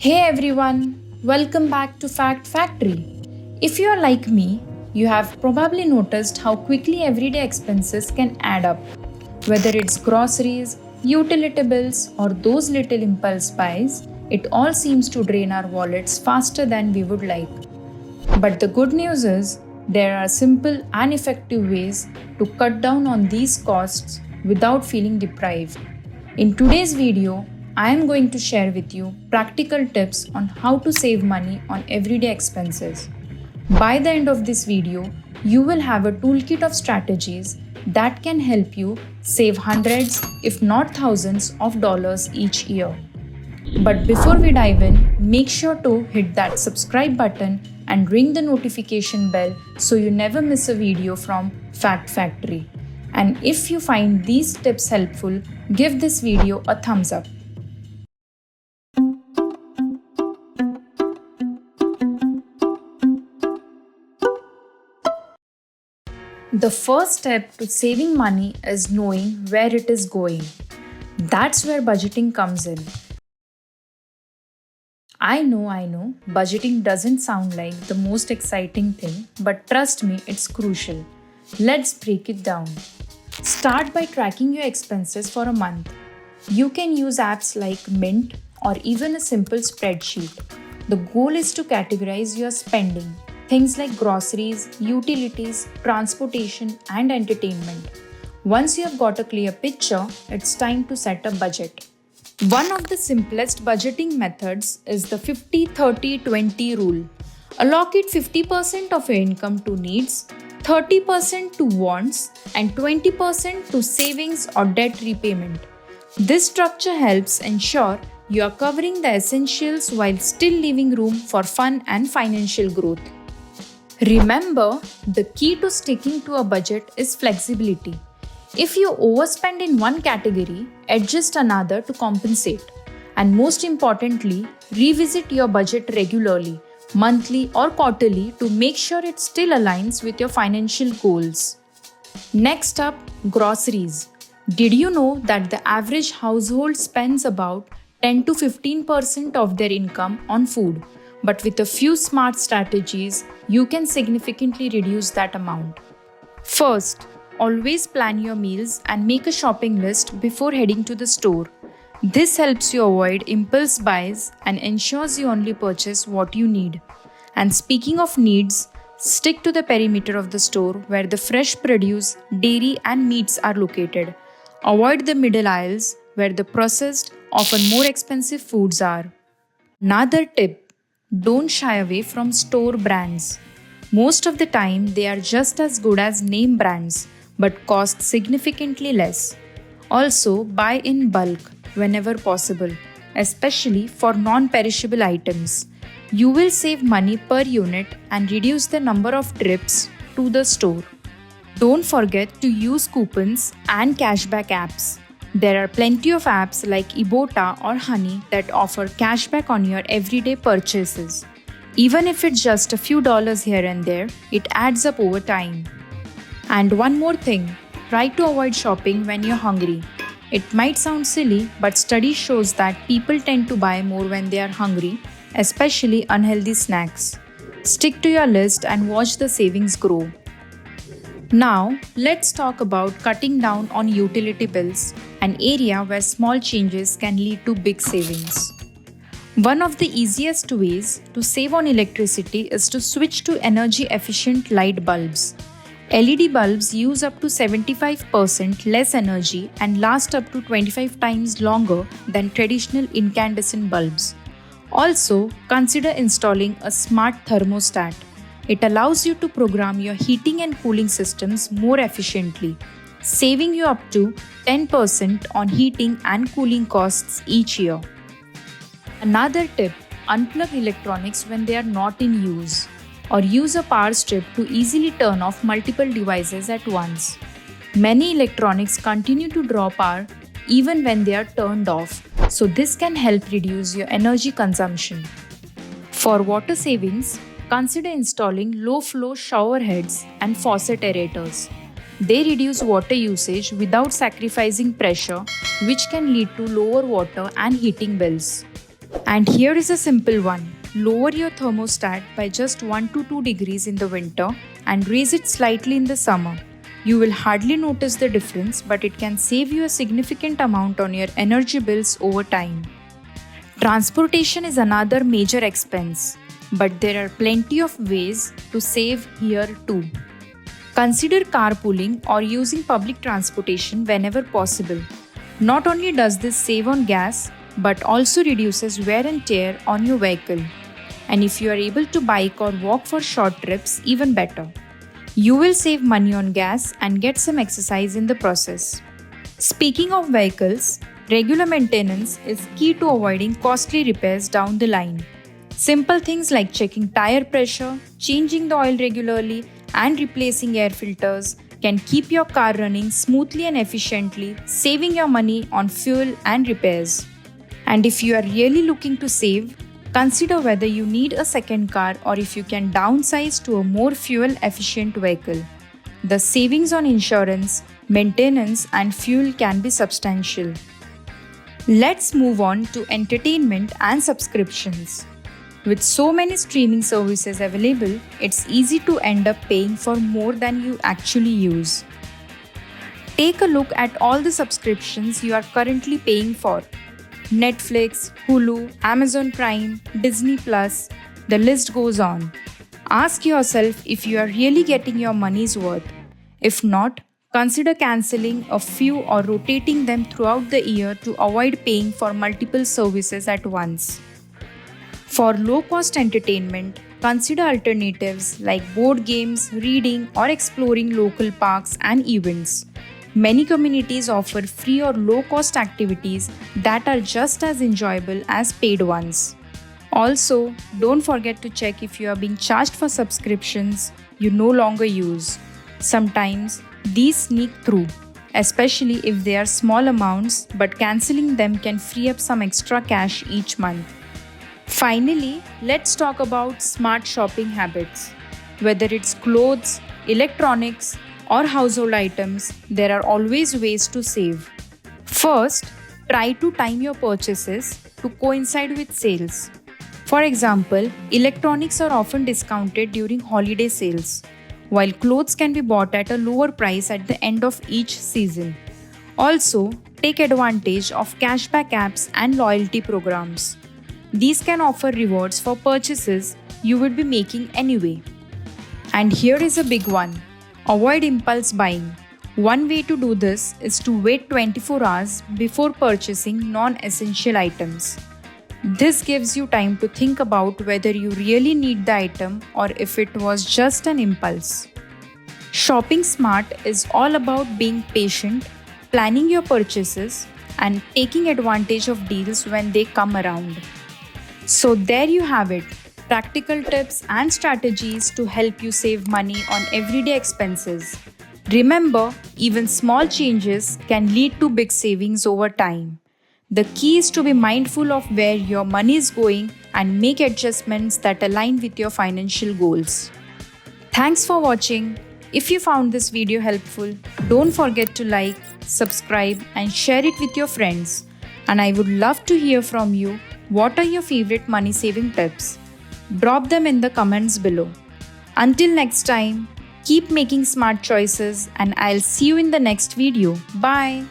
Hey everyone, welcome back to FactFactory. If you are like me, you have probably noticed how quickly everyday expenses can add up. Whether it's groceries, utility bills, or those little impulse buys, it all seems to drain our wallets faster than we would like. But the good news is, there are simple and effective ways to cut down on these costs without feeling deprived. In today's video, I am going to share with you practical tips on how to save money on everyday expenses. By the end of this video, you will have a toolkit of strategies that can help you save hundreds, if not thousands, of dollars each year. But before we dive in, make sure to hit that subscribe button and ring the notification bell so you never miss a video from FactFactory. And if you find these tips helpful, give this video a thumbs up. The first step to saving money is knowing where it is going. That's where budgeting comes in. I know, budgeting doesn't sound like the most exciting thing, but trust me, it's crucial. Let's break it down. Start by tracking your expenses for a month. You can use apps like Mint or even a simple spreadsheet. The goal is to categorize your spending, things like groceries, utilities, transportation, and entertainment. Once you have got a clear picture, it's time to set a budget. One of the simplest budgeting methods is the 50-30-20 rule. Allocate 50% of your income to needs, 30% to wants, and 20% to savings or debt repayment. This structure helps ensure you are covering the essentials while still leaving room for fun and financial growth. Remember, the key to sticking to a budget is flexibility. If you overspend in one category, adjust another to compensate. And most importantly, revisit your budget regularly, monthly or quarterly, to make sure it still aligns with your financial goals. Next up, groceries. Did you know that the average household spends about 10 to 15% of their income on food? But with a few smart strategies, you can significantly reduce that amount. First, always plan your meals and make a shopping list before heading to the store. This helps you avoid impulse buys and ensures you only purchase what you need. And speaking of needs, stick to the perimeter of the store where the fresh produce, dairy, and meats are located. Avoid the middle aisles where the processed, often more expensive foods are. Another tip: don't shy away from store brands. Most of the time, they are just as good as name brands, but cost significantly less. Also, buy in bulk whenever possible, especially for non-perishable items. You will save money per unit and reduce the number of trips to the store. Don't forget to use coupons and cashback apps. There are plenty of apps like Ibotta or Honey that offer cashback on your everyday purchases. Even if it's just a few dollars here and there, it adds up over time. And one more thing, try to avoid shopping when you're hungry. It might sound silly, but study shows that people tend to buy more when they are hungry, especially unhealthy snacks. Stick to your list and watch the savings grow. Now, let's talk about cutting down on utility bills, an area where small changes can lead to big savings. One of the easiest ways to save on electricity is to switch to energy-efficient light bulbs. LED bulbs use up to 75% less energy and last up to 25 times longer than traditional incandescent bulbs. Also, consider installing a smart thermostat. It allows you to program your heating and cooling systems more efficiently, saving you up to 10% on heating and cooling costs each year. Another tip: unplug electronics when they are not in use, or use a power strip to easily turn off multiple devices at once. Many electronics continue to draw power even when they are turned off, so this can help reduce your energy consumption. For water savings, consider installing low-flow shower heads and faucet aerators. They reduce water usage without sacrificing pressure, which can lead to lower water and heating bills. And here is a simple one. Lower your thermostat by just 1 to 2 degrees in the winter and raise it slightly in the summer. You will hardly notice the difference, but it can save you a significant amount on your energy bills over time. Transportation is another major expense, but there are plenty of ways to save here too. Consider carpooling or using public transportation whenever possible. Not only does this save on gas, but also reduces wear and tear on your vehicle. And if you are able to bike or walk for short trips, even better. You will save money on gas and get some exercise in the process. Speaking of vehicles, regular maintenance is key to avoiding costly repairs down the line. Simple things like checking tire pressure, changing the oil regularly, and replacing air filters can keep your car running smoothly and efficiently, saving your money on fuel and repairs. And if you are really looking to save, consider whether you need a second car or if you can downsize to a more fuel-efficient vehicle. The savings on insurance, maintenance, and fuel can be substantial. Let's move on to entertainment and subscriptions. With so many streaming services available, it's easy to end up paying for more than you actually use. Take a look at all the subscriptions you are currently paying for. Netflix, Hulu, Amazon Prime, Disney Plus, the list goes on. Ask yourself if you are really getting your money's worth. If not, consider canceling a few or rotating them throughout the year to avoid paying for multiple services at once. For low-cost entertainment, consider alternatives like board games, reading, or exploring local parks and events. Many communities offer free or low-cost activities that are just as enjoyable as paid ones. Also, don't forget to check if you are being charged for subscriptions you no longer use. Sometimes these sneak through, especially if they are small amounts, but canceling them can free up some extra cash each month. Finally, let's talk about smart shopping habits. Whether it's clothes, electronics, or household items, there are always ways to save. First, try to time your purchases to coincide with sales. For example, electronics are often discounted during holiday sales, while clothes can be bought at a lower price at the end of each season. Also, take advantage of cashback apps and loyalty programs. These can offer rewards for purchases you would be making anyway. And here is a big one. Avoid impulse buying. One way to do this is to wait 24 hours before purchasing non-essential items. This gives you time to think about whether you really need the item or if it was just an impulse. Shopping smart is all about being patient, planning your purchases, and taking advantage of deals when they come around. So there you have it, practical tips and strategies to help you save money on everyday expenses. Remember, even small changes can lead to big savings over time. The key is to be mindful of where your money is going and make adjustments that align with your financial goals. Thanks for watching. If you found this video helpful, don't forget to like, subscribe, and share it with your friends. And I would love to hear from you. What are your favorite money saving tips? Drop them in the comments below. Until next time, keep making smart choices and I'll see you in the next video. Bye.